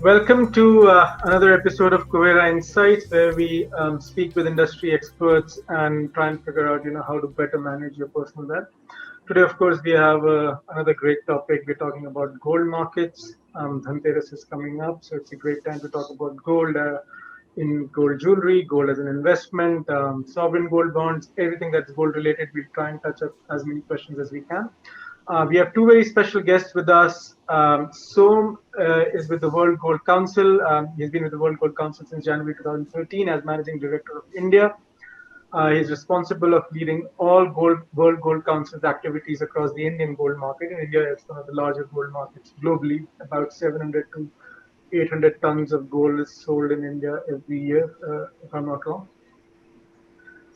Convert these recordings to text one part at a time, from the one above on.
Welcome to another episode of Kuvera Insights, where we speak with industry experts and try and figure out, how to better manage your personal wealth. Today, of course, we have another great topic. We're talking about gold markets. Dhanteras is coming up, so it's a great time to talk about gold in gold jewelry, gold as an investment, sovereign gold bonds, everything that's gold related. We'll try and touch up as many questions as we can. We have two very special guests with us. Som is with the World Gold Council. He's been with the World Gold Council since January 2013 as Managing Director of India. He's responsible of leading all World Gold Council's activities across the Indian gold market. In India, it's one of the largest gold markets globally. About 700 to 800 tons of gold is sold in India every year, if I'm not wrong.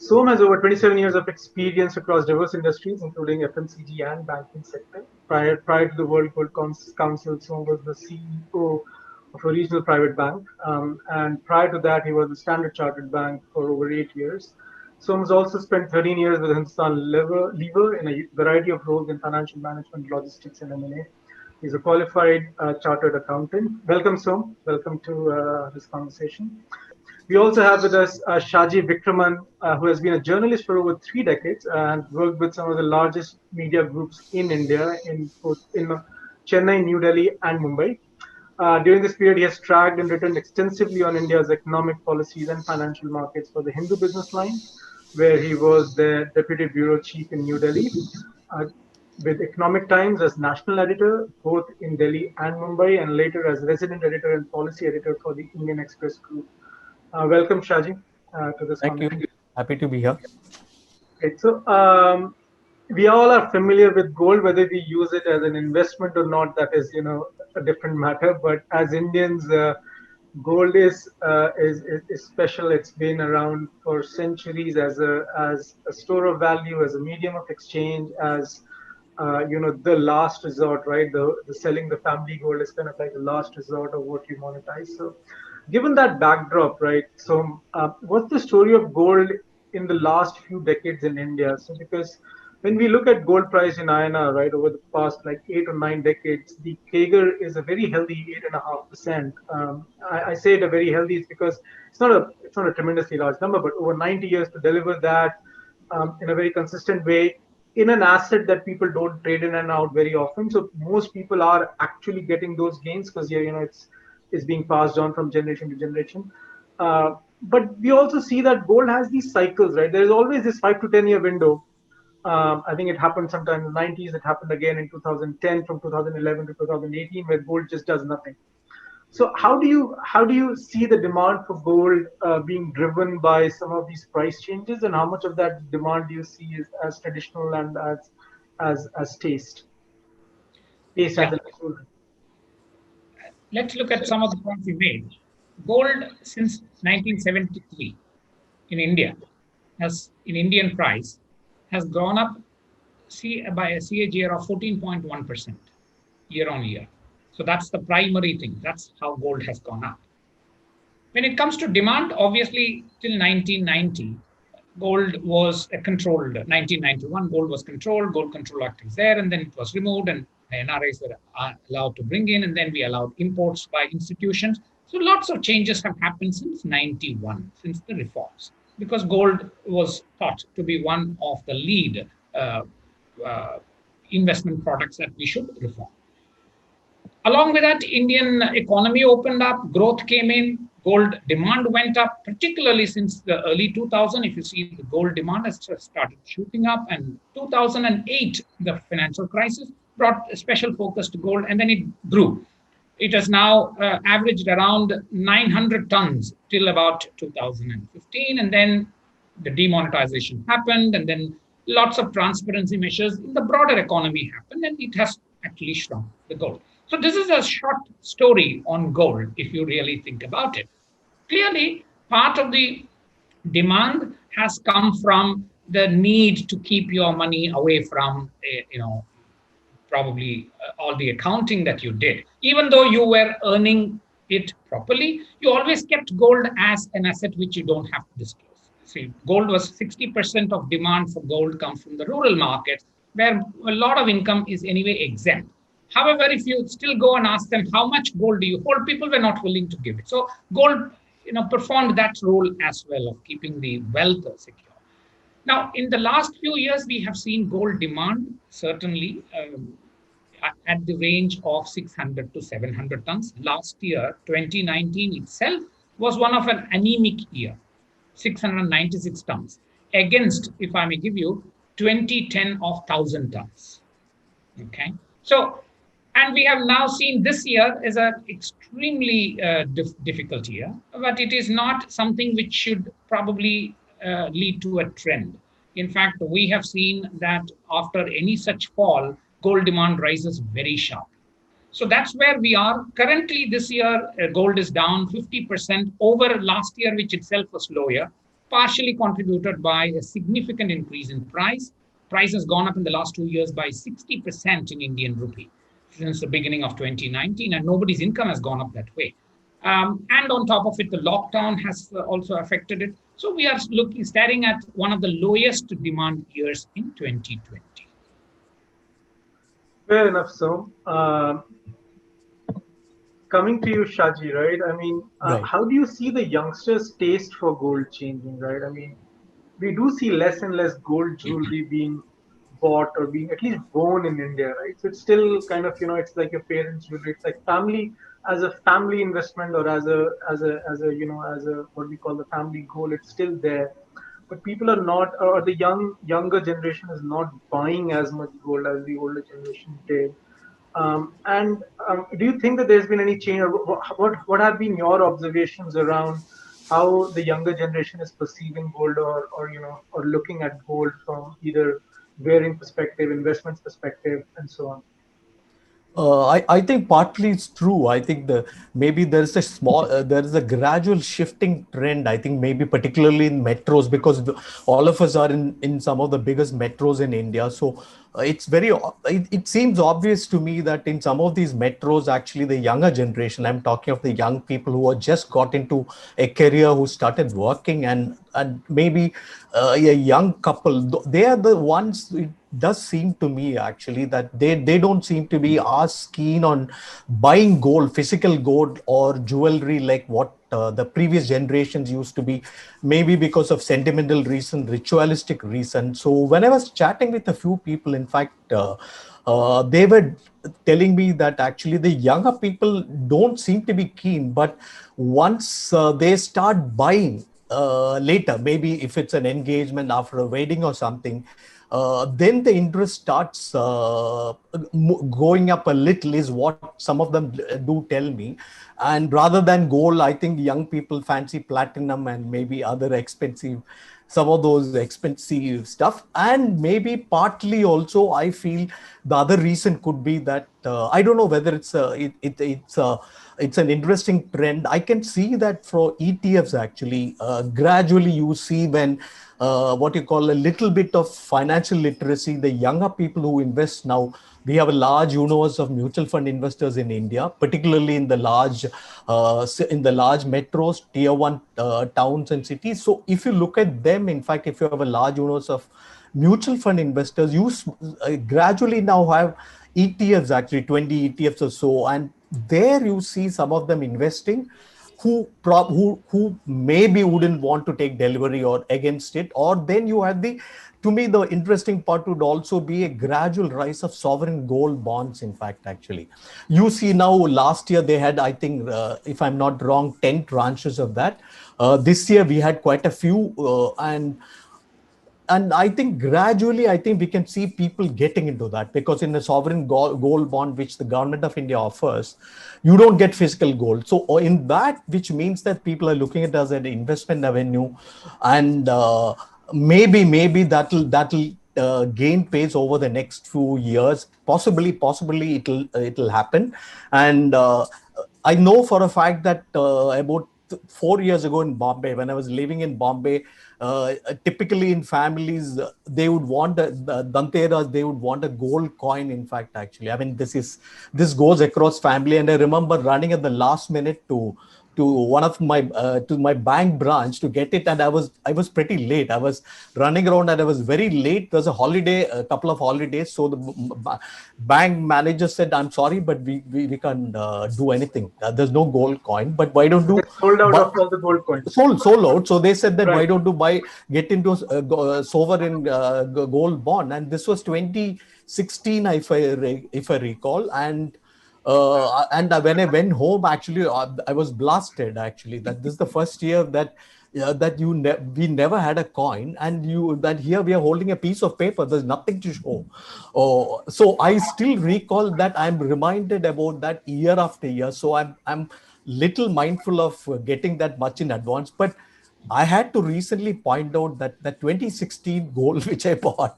Som has over 27 years of experience across diverse industries, including FMCG and banking sector. Prior to the World Gold Council, Som was the CEO of a regional private bank. And prior to that, he was the Standard Chartered Bank for over 8 years. Som has also spent 13 years with Hindustan Lever in a variety of roles in financial management, logistics, and M&A. He's a qualified chartered accountant. Welcome, Som. Welcome to this conversation. We also have with us Shaji Vikraman, who has been a journalist for over 3 decades and worked with some of the largest media groups in India, in Chennai, New Delhi, and Mumbai. During this period, he has tracked and written extensively on India's economic policies and financial markets for the Hindu business line, where he was the deputy bureau chief in New Delhi, with Economic Times as national editor, both in Delhi and Mumbai, and later as resident editor and policy editor for the Indian Express Group. Welcome, Shaji, to this Thank you. Happy to be here. Great. So, we all are familiar with gold, whether we use it as an investment or not, that is, a different matter. But as Indians, gold is special. It's been around for centuries as a store of value, as a medium of exchange, as the last resort, right? The selling the family gold is kind of like the last resort of what you monetize. So, given that backdrop, right? So, what's the story of gold in the last few decades in India? So, because when we look at gold price in INR, right, over the past like 8 or 9 decades, the CAGR is a very healthy 8.5%. I say it a very healthy, it's because it's not a tremendously large number, but over 90 years to deliver that in a very consistent way in an asset that people don't trade in and out very often. So most people are actually getting those gains because it's being passed on from generation to generation. But we also see that gold has these cycles, right? There's always this 5 to 10 year window. I think it happened sometime in the 90s. It happened again in 2010, from 2011 to 2018, where gold just does nothing. So how do you see the demand for gold being driven by some of these price changes, and how much of that demand do you see is as traditional and as taste as Yeah. an jewelry? Let's look at some of the points you made. Gold since 1973 in India in Indian price has gone up by a CAGR of 14.1% year on year. So that's the primary thing. That's how gold has gone up. When it comes to demand, obviously till 1990, gold was controlled. 1991, gold was controlled. Gold Control Act was there, and then it was removed, and NRIs were allowed to bring in, and then we allowed imports by institutions. So lots of changes have happened since 91, since the reforms, because gold was thought to be one of the lead investment products that we should reform. Along with that, Indian economy opened up, growth came in, gold demand went up, particularly since the early 2000s. If you see, the gold demand has started shooting up, and 2008, the financial crisis brought a special focus to gold, and then it grew. It has now averaged around 900 tons till about 2015, and then the demonetization happened, and then lots of transparency measures in the broader economy happened, and it has actually shrunk the gold. So this is a short story on gold, if you really think about it. Clearly, part of the demand has come from the need to keep your money away from, probably all the accounting that you did. Even though you were earning it properly, you always kept gold as an asset which you don't have to disclose. See, gold was 60% of demand for gold comes from the rural markets, where a lot of income is anyway exempt. However, if you still go and ask them how much gold do you hold, people were not willing to give it. So gold, performed that role as well of keeping the wealth secure. Now, in the last few years, we have seen gold demand certainly at the range of 600 to 700 tons. Last year, 2019 itself was one of an anemic year, 696 tons, against, if I may give you, 2010 of 1,000 tons. Okay. So, and we have now seen this year as an extremely difficult year, but it is not something which should probably lead to a trend. In fact, we have seen that after any such fall, gold demand rises very sharply. So that's where we are. Currently, this year, gold is down 50% over last year, which itself was lower, partially contributed by a significant increase in price. Price has gone up in the last 2 years by 60% in Indian rupee since the beginning of 2019, and nobody's income has gone up that way. And on top of it, the lockdown has also affected it. So we are staring at one of the lowest demand years in 2020. Fair enough, so. Coming to you, Shaji, right? I mean, Right. how do you see the youngsters' taste for gold changing, right? I mean, we do see less and less gold jewelry being bought or being at least worn in India, right? So it's still kind of, it's like your parents' jewelry. It's like family as a family investment or as a what we call the family goal. It's still there, but people are not, or the younger generation is not buying as much gold as the older generation did. And do you think that there's been any change, or what have been your observations around how the younger generation is perceiving gold, or looking at gold from either wearing perspective, investments perspective, and so on? I think partly it's true. I think maybe there's a there is a gradual shifting trend. I think maybe particularly in metros, because all of us are in some of the biggest metros in India. So it seems obvious to me that in some of these metros, actually the younger generation, I'm talking of the young people who have just got into a career, who started working, and maybe a young couple, they are the ones. It does seem to me actually that they don't seem to be as keen on buying gold, physical gold or jewelry, like what the previous generations used to be, maybe because of sentimental reason, ritualistic reason. So when I was chatting with a few people, in fact, they were telling me that actually the younger people don't seem to be keen, but once they start buying later, maybe if it's an engagement after a wedding or something, then the interest starts going up a little, is what some of them do tell me. And rather than gold, I think young people fancy platinum and maybe other expensive, some of those expensive stuff. And maybe partly also, I feel the other reason could be that I don't know whether it's an interesting trend. I can see that for ETFs actually, gradually you see when what you call a little bit of financial literacy, the younger people who invest now, we have a large universe of mutual fund investors in India, particularly in the large metros, tier one towns and cities. So if you look at them, in fact, if you have a large universe of mutual fund investors, you gradually now have ETFs, actually 20 ETFs or so, and there you see some of them investing who maybe wouldn't want to take delivery or against it. Or then you have to me, the interesting part would also be a gradual rise of sovereign gold bonds. In fact, actually, you see now, last year they had, I think, if I'm not wrong, 10 tranches of that. This year we had quite a few, and I think gradually, I think we can see people getting into that, because in the sovereign gold bond, which the government of India offers, you don't get physical gold. So in that, which means that people are looking at it as an investment avenue, and maybe that'll gain pace over the next few years. Possibly it'll happen. And I know for a fact that about 4 years ago in Bombay, when I was living in Bombay, typically in families, they would want the Dhanteras, they would want a gold coin. In fact, actually, I mean, this goes across family. And I remember running at the last minute to one of my to my bank branch to get it, and I was pretty late. I was running around and I was very late. There's a holiday, a couple of holidays, so the bank manager said, "I'm sorry, but we can't do anything. There's no gold coin. But why don't you?" They sold out of all the gold coins. Sold out. So they said that Right. why don't you get into a sovereign gold bond, and this was 2016, if I recall, and when I went home, actually, I was blasted. Actually, that this is the first year that we never had a coin, and that here we are holding a piece of paper. There's nothing to show. Oh, so I still recall that. I'm reminded about that year after year. So I'm little mindful of getting that much in advance, but I had to recently point out that the 2016 gold which I bought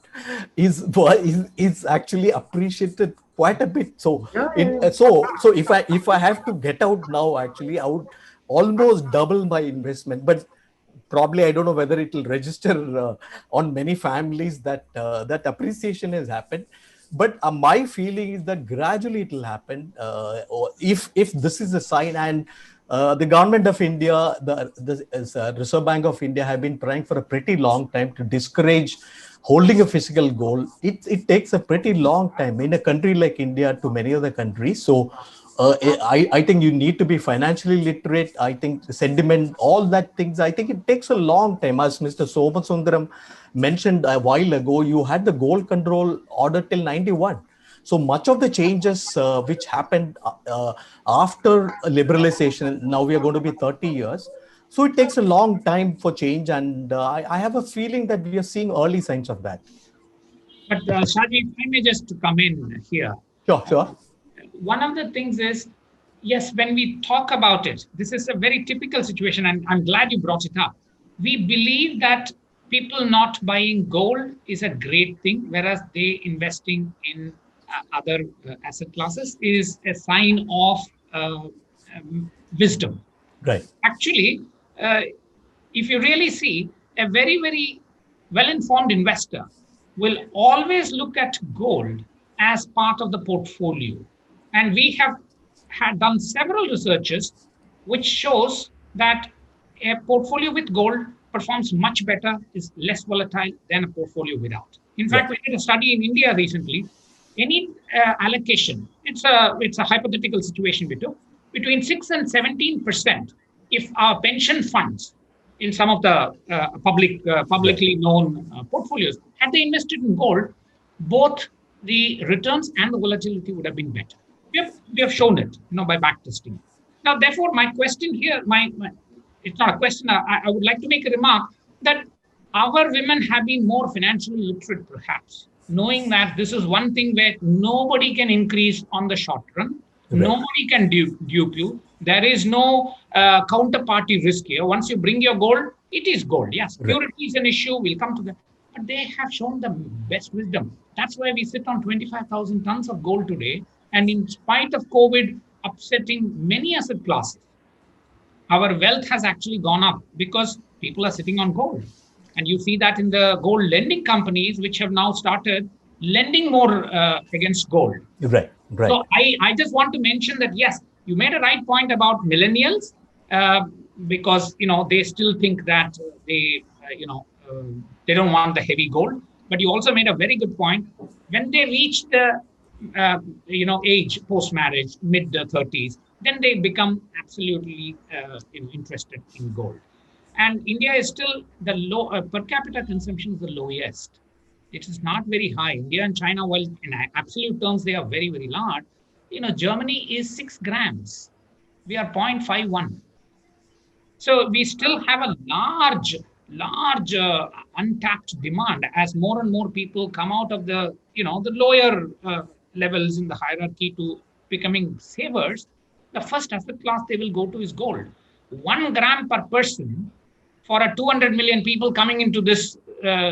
is actually appreciated quite a bit. So so if I have to get out now, actually I would almost double my investment, but probably I don't know whether it will register on many families that that appreciation has happened. But my feeling is that gradually it will happen or if this is a sign. And the government of India, the Reserve Bank of India have been trying for a pretty long time to discourage holding a physical gold. It takes a pretty long time in a country like India to many other countries. So I think you need to be financially literate. I think the sentiment, all that things, I think it takes a long time. As Mr. Somasundram mentioned a while ago, you had the gold control order till 91. So much of the changes which happened after liberalization, now we are going to be 30 years. So it takes a long time for change. And I have a feeling that we are seeing early signs of that. But Shaji, if I may just come in here. Sure. One of the things is, yes, when we talk about it, this is a very typical situation, and I'm glad you brought it up. We believe that people not buying gold is a great thing, whereas they investing in other asset classes is a sign of wisdom. Right. Actually, if you really see, a very, very well-informed investor will always look at gold as part of the portfolio. And we have had done several researches which shows that a portfolio with gold performs much better, is less volatile than a portfolio without. In fact, we did a study in India recently. Any allocation, it's a hypothetical situation we took, between 6 and 17%, if our pension funds in some of the publicly known portfolios, had they invested in gold, both the returns and the volatility would have been better. We have shown it, by backtesting. Now, therefore, my question here, it's not a question. I would like to make a remark that our women have been more financially literate, perhaps, knowing that this is one thing where nobody can increase on the short run. Right. Nobody can dupe you. There is no counterparty risk here. Once you bring your gold, it is gold. Yes, purity is an issue. We'll come to that. But they have shown the best wisdom. That's why we sit on 25,000 tons of gold today. And in spite of COVID upsetting many asset classes, our wealth has actually gone up because people are sitting on gold. And you see that in the gold lending companies, which have now started lending more against gold. Right. So I just want to mention that, yes, you made a right point about millennials because, they still think that they don't want the heavy gold. But you also made a very good point. When they reach the, age post-marriage, mid-30s, then they become absolutely interested in gold. And India is still the low per capita consumption is the lowest. It is not very high. India and China, while in absolute terms they are very, very large, Germany is 6 grams. We are 0.51. So we still have a large untapped demand as more and more people come out of the lower levels in the hierarchy to becoming savers. The first asset class they will go to is gold. 1 gram per person for a 200 million people coming into this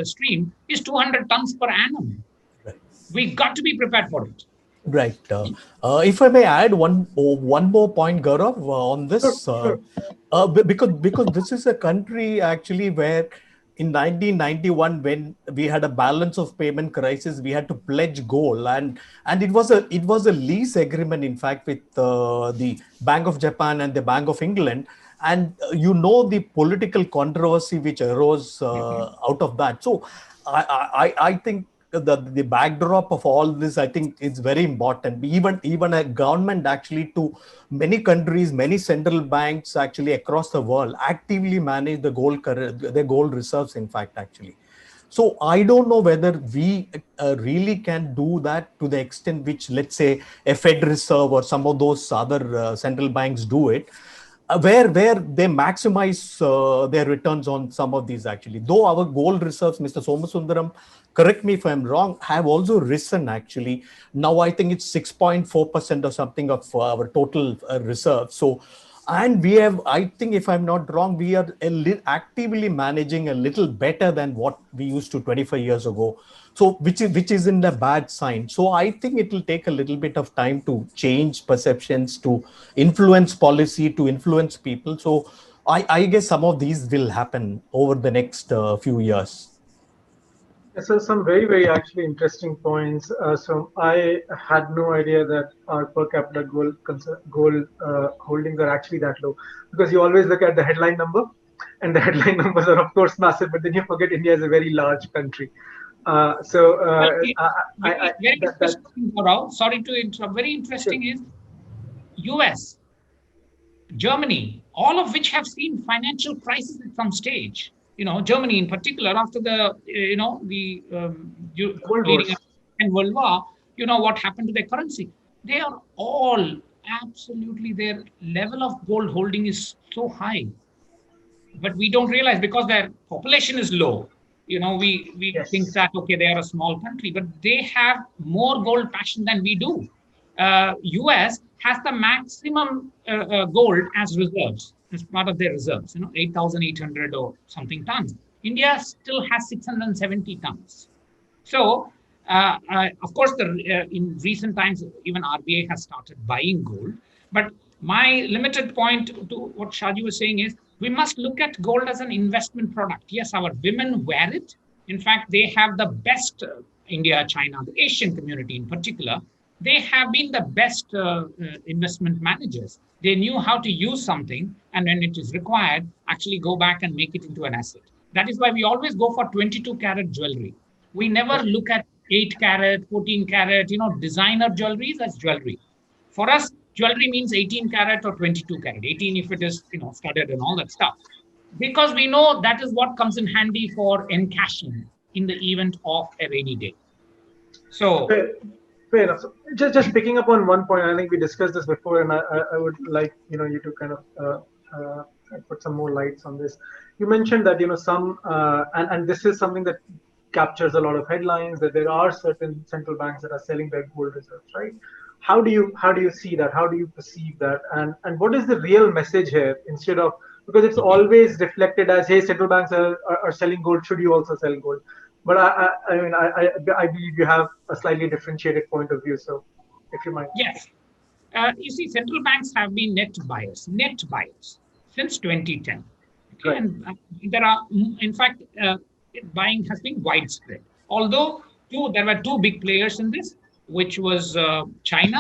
stream is 200 tons per annum. Right. We got to be prepared for it. Right. If I may add one more point, Gaurav, on this, because this is a country actually where in 1991, when we had a balance of payment crisis, we had to pledge gold, and it was a lease agreement, in fact, with the Bank of Japan and the Bank of England. And the political controversy which arose out of that. So I think the backdrop of all this, I think, is very important. Even a government, actually, to many countries, many central banks actually across the world actively manage the gold reserves, in fact, actually. So I don't know whether we really can do that to the extent which, let's say, a Fed Reserve or some of those other central banks do it, where they maximize their returns on some of these, actually. Though our gold reserves, Mr. Somasundaram, correct me if I'm wrong, have also risen, actually. Now I think it's 6.4% or something of our total reserves. So, and we have, I think, if I'm not wrong, we are actively managing a little better than what we used to 25 years ago. So, which is in a bad sign. So I think it will take a little bit of time to change perceptions, to influence policy, to influence people. So I guess some of these will happen over the next few years. So some very, very actually interesting points. So I had no idea that our per capita gold holdings are actually that low, because you always look at the headline number, and the headline numbers are of course massive, but then you forget India is a very large country. So Well, very that interesting, Gaurav. Sorry to interrupt. Very sure. interesting is US, Germany, all of which have seen financial crisis at some stage. Germany in particular, after Gold leading wars. up and World War, what happened to their currency. They are all absolutely, their level of gold holding is so high, but we don't realize because their population is low. We think Yes. that okay, they are a small country, but they have more gold passion than we do. US has the maximum gold as reserves, as part of their reserves. 8,800 or something tons. India still has 670 tons. So, of course, in recent times, even RBI has started buying gold. But my limited point to what Shaji was saying is we must look at gold as an investment product. Yes, our women wear it. In fact, they have the best, India, China, the Asian community in particular, they have been the best investment managers. They knew how to use something, and when it is required, actually go back and make it into an asset. That is why we always go for 22 carat jewelry. We never look at 8 carat, 14 carat, designer jewelries as jewelry. For us, jewelry means 18 carat or 22 carat. 18 if it is, studded and all that stuff. Because we know that is what comes in handy for encashing in the event of a rainy day. So, Fair, fair enough. So just picking up on one point, I think we discussed this before, and I would like you to kind of put some more lights on this. You mentioned that some and this is something that captures a lot of headlines, that there are certain central banks that are selling their gold reserves, right? How do you see that? How do you perceive that? And what is the real message here? Instead of, because it's always reflected as, hey, central banks are selling gold, should you also sell gold? But I believe you have a slightly differentiated point of view. So, if you mind. yes, you see, central banks have been net buyers since 2010. Okay, Right. and there are, in fact, buying has been widespread. Although there were two big players in this, which was China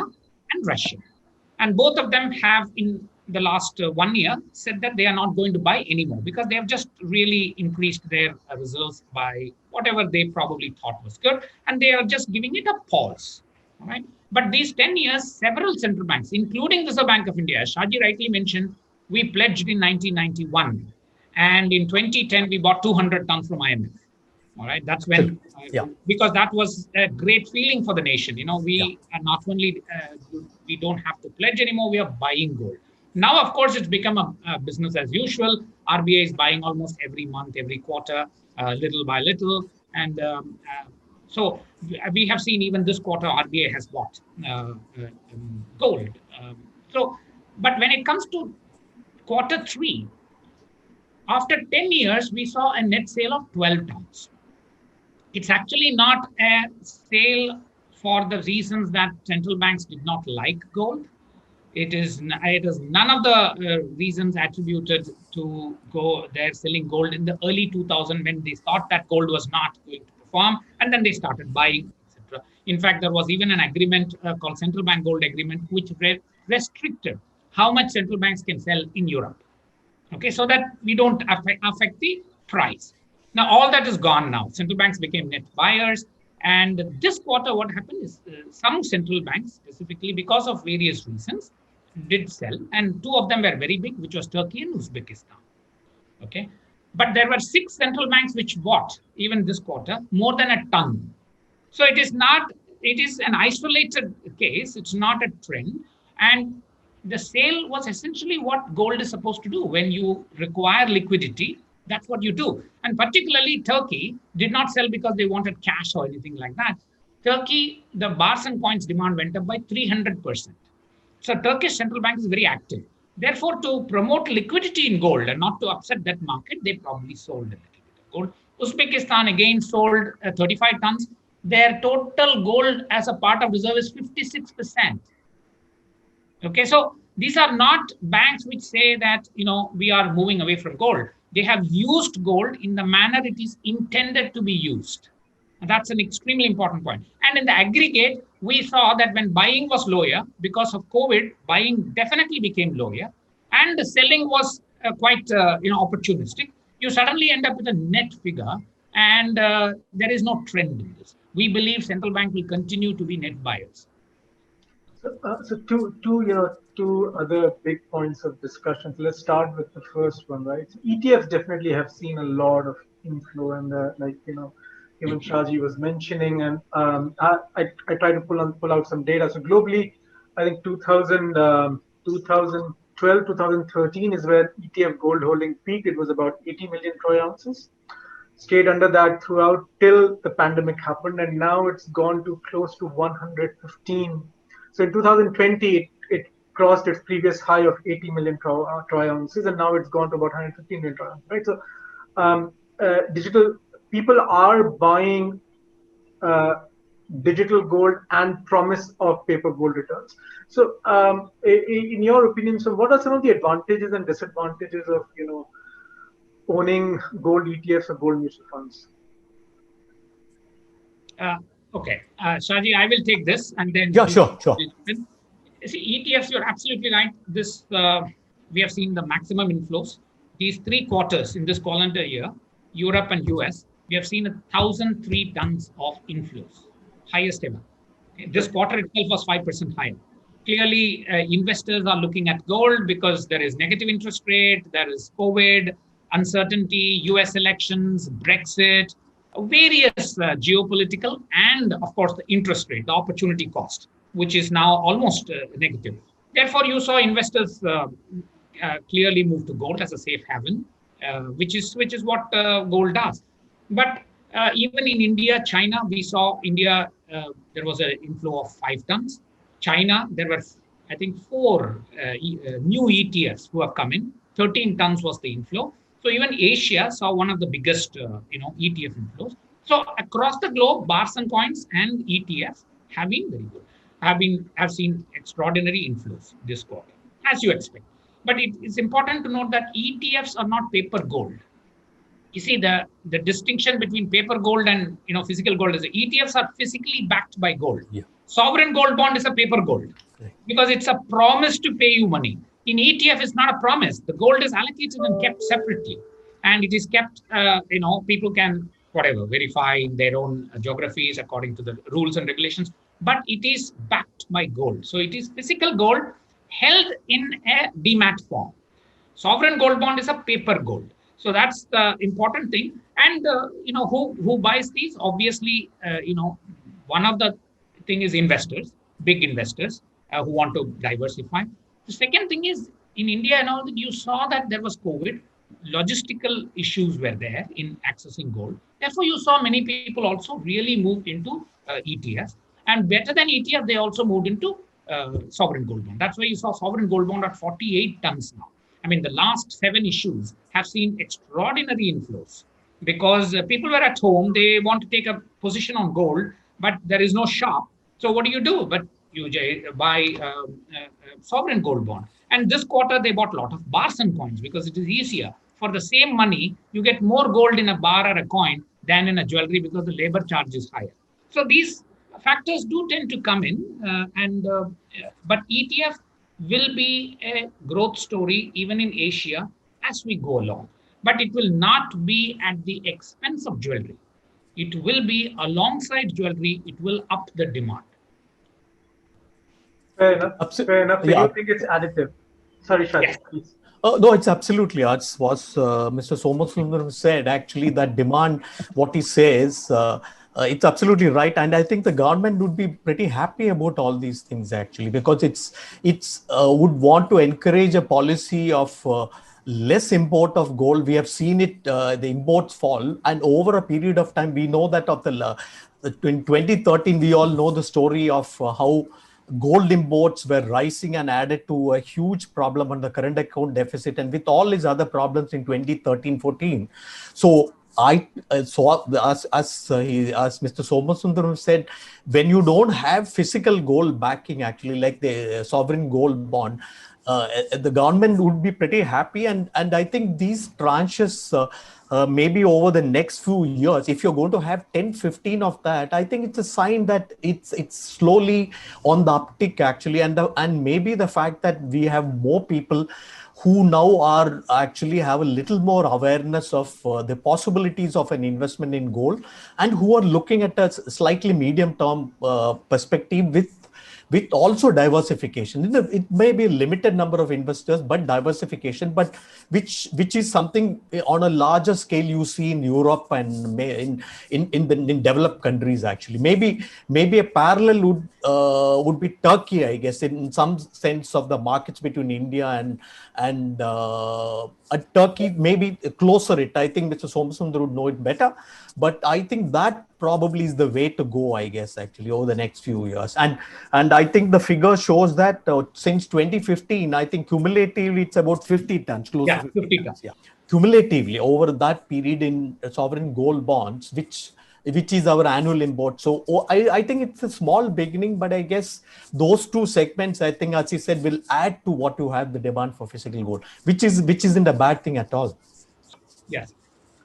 and Russia, and both of them have in the last 1 year said that they are not going to buy anymore because they have just really increased their reserves by whatever they probably thought was good, and they are just giving it a pause. All right. But these 10 years, several central banks, including the Reserve Bank of India, as Shaji rightly mentioned, we pledged in 1991. And in 2010, we bought 200 tons from IMF. All right. That's when, Yeah. because that was a great feeling for the nation. Yeah. We are not only, we don't have to pledge anymore, we are buying gold. Now, of course, it's become a business as usual. RBI is buying almost every month, every quarter, little by little. And so we have seen even this quarter, RBI has bought gold. But when it comes to quarter three, after 10 years, we saw a net sale of 12 tons. It's actually not a sale for the reasons that central banks did not like gold. It is none of the reasons attributed to go there selling gold in the early 2000 when they thought that gold was not going to perform, and then they started buying, etc. In fact, there was even an agreement called Central Bank Gold Agreement, which restricted how much central banks can sell in Europe. Okay, so that we don't affect the price. Now, all that is gone now. Central banks became net buyers. And this quarter, what happened is some central banks, specifically because of various reasons, did sell. And two of them were very big, which was Turkey and Uzbekistan. Okay. But there were 6 central banks which bought, even this quarter, more than a ton. So it is not, it is an isolated case. It's not a trend. And the sale was essentially what gold is supposed to do. When you require liquidity, that's what you do. And particularly Turkey did not sell because they wanted cash or anything like that. Turkey, the bars and coins demand went up by 300%. So Turkish central bank is very active. Therefore, to promote liquidity in gold and not to upset that market, they probably sold a little bit of gold. Uzbekistan again sold 35 tons. Their total gold as a part of reserve is 56%. Okay, so these are not banks which say that, we are moving away from gold. They have used gold in the manner it is intended to be used. And that's an extremely important point. And in the aggregate, we saw that when buying was lower, because of COVID, buying definitely became lower, and the selling was quite opportunistic. You suddenly end up with a net figure, and there is no trend in this. We believe central bank will continue to be net buyers. So two other big points of discussion. So let's start with the first one, right? So ETFs definitely have seen a lot of inflow, and even Shaji was mentioning, and I try to pull out some data. So globally, I think 2012, 2013 is where ETF gold holding peaked. It was about 80 million troy ounces. Stayed under that throughout till the pandemic happened, and now it's gone to close to 115. So in 2020, it crossed its previous high of 80 million troy ounces, and now it's gone to about 115 million troy ounces, right? So digital people are buying digital gold and promise of paper gold returns. So in your opinion, so what are some of the advantages and disadvantages of owning gold ETFs or gold mutual funds? Okay, Shaji, I will take this, and then sure. See, ETFs, you're absolutely right. This we have seen the maximum inflows. These 3 quarters in this calendar year, Europe and US, we have seen 1,003 tons of inflows, highest ever. This quarter itself was 5% higher. Clearly, investors are looking at gold because there is negative interest rate, there is COVID, uncertainty, US elections, Brexit, various geopolitical, and of course the interest rate, the opportunity cost, which is now almost negative. Therefore, you saw investors clearly move to gold as a safe haven, which is what gold does. But even in India, China, we saw India, there was an inflow of 5 tons. China, there were, I think, 4 new ETFs who have come in. 13 tons was the inflow. So even Asia saw one of the biggest, ETF inflows. So across the globe, bars and coins and ETFs have been very good. Have seen extraordinary inflows this quarter, as you expect. But it's important to note that ETFs are not paper gold. You see, the distinction between paper gold and physical gold is ETFs are physically backed by gold. Yeah. Sovereign gold bond is a paper gold because it's a promise to pay you money. In ETF, it's not a promise. The gold is allocated and kept separately, and it is kept. People can verify in their own geographies according to the rules and regulations. But it is backed by gold, so it is physical gold held in a demat form. Sovereign gold bond is a paper gold. So that's the important thing. And who buys these? Obviously, one of the thing is investors, big investors who want to diversify. The second thing is in India and all that you saw that there was COVID, logistical issues were there in accessing gold. Therefore, you saw many people also really moved into ETFs, and better than ETF, they also moved into sovereign gold bond. That's why you saw sovereign gold bond at 48 tons now. I mean, the last 7 issues have seen extraordinary inflows because people were at home. They want to take a position on gold, but there is no shop. So what do? But you buy sovereign gold bond. And this quarter, they bought a lot of bars and coins because it is easier. For the same money, you get more gold in a bar or a coin than in a jewelry because the labor charge is higher. So these factors do tend to come in, but ETF will be a growth story even in Asia as we go along. But it will not be at the expense of jewelry. It will be alongside jewelry. It will up the demand. Fair enough. Fair enough. So Yeah. you think it's additive? Sorry, Shaji, Yes. please. No, it's absolutely. As was Mr. Somasundram said, actually, that demand, what he says, it's absolutely right. And I think the government would be pretty happy about all these things, actually, because it's would want to encourage a policy of less import of gold. We have seen it, the imports fall. And over a period of time, we know that in 2013, we all know the story of how gold imports were rising and added to a huge problem on the current account deficit, and with all his other problems in 2013-14. So I saw, as Mr. Somasundaram said, when you don't have physical gold backing, actually, like the sovereign gold bond, the government would be pretty happy, and I think these tranches, maybe over the next few years, if you're going to have 10, 15 of that, I think it's a sign that it's slowly on the uptick, actually, and maybe the fact that we have more people who now are actually have a little more awareness of the possibilities of an investment in gold, and who are looking at a slightly medium term perspective with also diversification. It may be a limited number of investors, but diversification, but which is something on a larger scale you see in Europe and in developed countries, actually. Maybe a parallel would be Turkey, I guess, in some sense of the markets between India and Turkey, maybe closer it. I think Mr. Somasundar would know it better, but I think that probably is the way to go, I guess, actually, over the next few years. And I think the figure shows that since 2015, I think cumulatively it's about 50 tons, close to 50 tons. Yeah, cumulatively over that period in sovereign gold bonds, which is our annual import. So I think it's a small beginning, but I guess those two segments, I think, as he said, will add to what you have the demand for physical gold, which isn't a bad thing at all. Yes,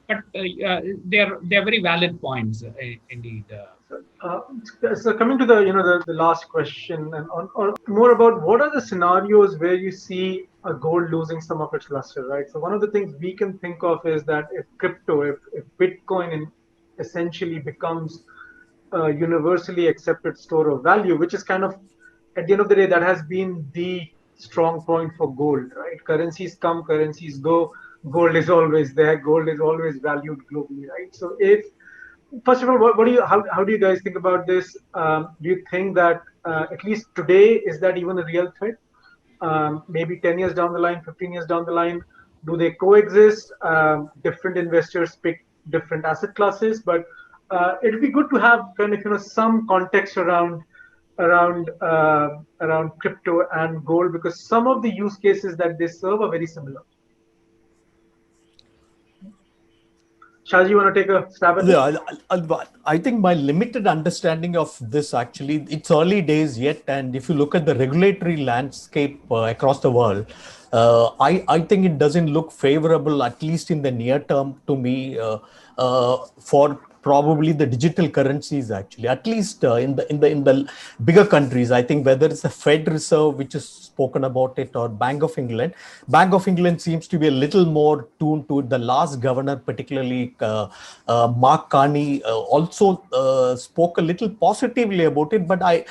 but they're very valid points, indeed. So coming to the last question, and or more about what are the scenarios where you see a gold losing some of its luster, right? So one of the things we can think of is that if crypto, if Bitcoin essentially becomes a universally accepted store of value, which is kind of, at the end of the day, that has been the strong point for gold, right? Currencies come, currencies go. Gold is always there. Gold is always valued globally, right? So if first of all, what do you how do you guys think about this? Do you think that at least today is that even a real threat? Maybe 10 years down the line, 15 years down the line, do they coexist? Different investors pick different asset classes, but it'd be good to have kind of some context around crypto and gold, because some of the use cases that they serve are very similar. Shaji, you want to take a stab at it? Yeah, I think my limited understanding of this, actually, it's early days yet. And if you look at the regulatory landscape across the world, I think it doesn't look favorable, at least in the near term, to me, for probably the digital currencies, actually, at least in the bigger countries. I think whether it's the Fed Reserve, which is spoken about it, or Bank of England seems to be a little more tuned to it. The last governor, particularly Mark Carney, also spoke a little positively about it. But I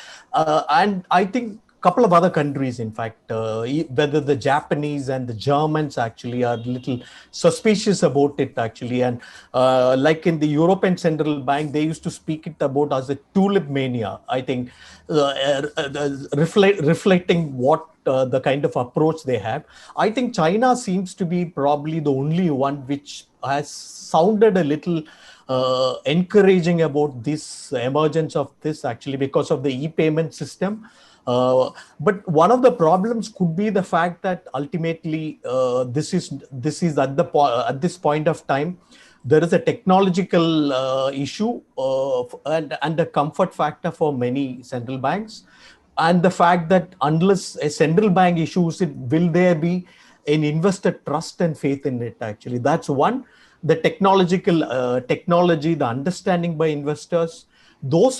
think couple of other countries, in fact, whether the Japanese and the Germans actually are a little suspicious about it, actually. And like in the European Central Bank, they used to speak it about as a tulip mania, I think, reflecting what the kind of approach they have. I think China seems to be probably the only one which has sounded a little encouraging about this emergence of this, actually, because of the e-payment system. But one of the problems could be the fact that ultimately this is at this point of time, there is a technological issue and a comfort factor for many central banks. and the fact that unless a central bank issues it, will there be an investor trust and faith in it? Actually, that's one. The technology, the understanding by investors, those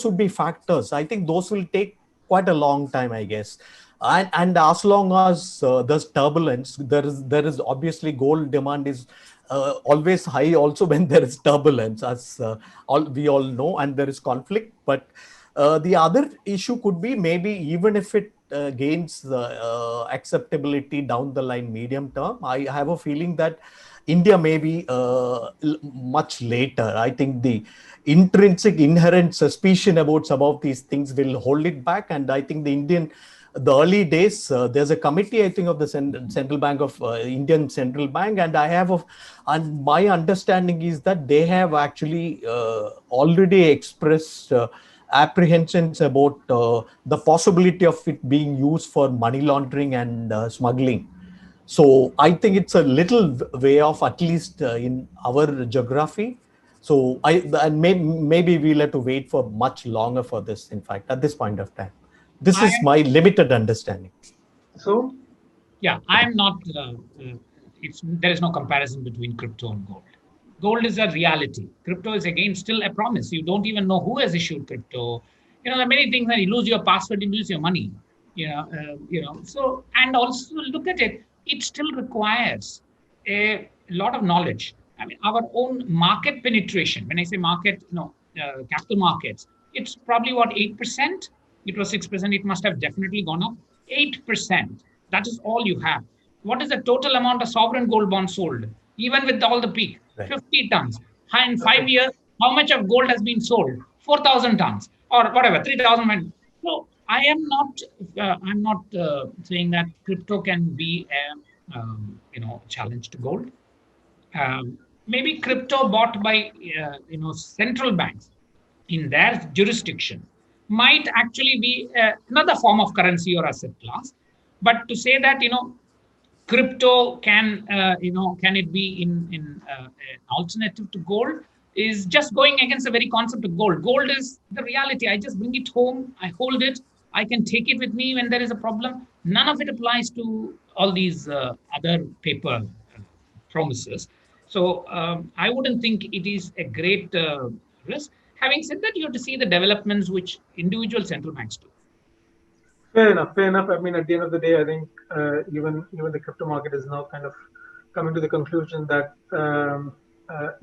would be factors. I think those will take quite a long time, I guess. And as long as there's turbulence, there is obviously gold demand is always high also when there is turbulence, as we all know, and there is conflict. But the other issue could be, maybe even if it gains acceptability down the line medium term, I have a feeling that India may be much later. I think the intrinsic inherent suspicion about some of these things will hold it back. And I think the early days, there's a committee, I think, of the Central Bank of Indian Central Bank, and and my understanding is that they have actually already expressed apprehensions about the possibility of it being used for money laundering and smuggling. So I think it's a little way off, at least in our geography. So maybe we'll have to wait for much longer for this. In fact, at this point of time, this is my limited understanding. So, yeah, I'm not. There is no comparison between crypto and gold. Gold is a reality. Crypto is again still a promise. You don't even know who has issued crypto. There are many things that you lose your password, you lose your money. So, and also look at it. It still requires a lot of knowledge. I mean, our own market penetration. When I say market, capital markets, it's probably what, 8%. It was 6%. It must have definitely gone up. 8%. That is all you have. What is the total amount of sovereign gold bonds sold, even with all the peak? Right. 50 tons. In 5 years, how much of gold has been sold? 4,000 tons or whatever, 3,000. So I am not. I'm not saying that crypto can be a challenge to gold. Maybe crypto bought by central banks in their jurisdiction might actually be another form of currency or asset class. But to say that crypto can it be in an alternative to gold is just going against the very concept of gold. Gold is the reality. I just bring it home, I hold it, I can take it with me when there is a problem. None of it applies to all these other paper promises. So I wouldn't think it is a great risk. Having said that, you have to see the developments which individual central banks do. fair enough. Fair enough. I mean, at the end of the day, I think even the crypto market is now kind of coming to the conclusion that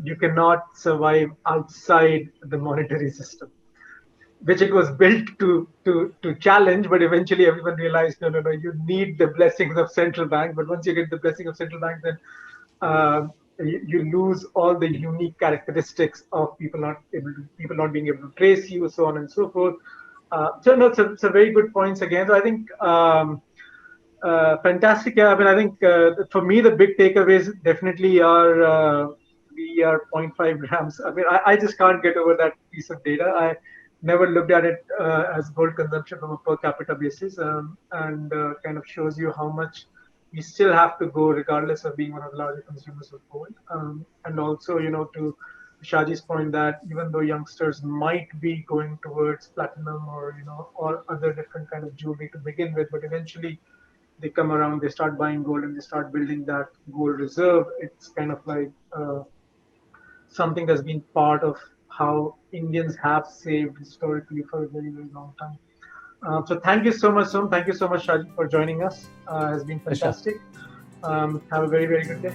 you cannot survive outside the monetary system, which it was built to challenge. But eventually, everyone realized, no, you need the blessings of central bank. But once you get the blessing of central bank, then you lose all the unique characteristics of people not being able to trace you, so on and so forth. So no, it's a very good points again. So I think fantastic. Yeah, I mean, I think for me the big takeaways definitely are we are 0.5 grams. I mean, I just can't get over that piece of data. I never looked at it as gold consumption from a per capita basis, and kind of shows you how much we still have to go, regardless of being one of the larger consumers of gold. And also, to Shaji's point, that even though youngsters might be going towards platinum or other different kind of jewelry to begin with, but eventually they come around, they start buying gold, and they start building that gold reserve. It's kind of like something that's been part of how Indians have saved historically for a very, very long time. So thank you so much, Som. Thank you so much, Shaji, for joining us. It has been fantastic. Have a very, very good day.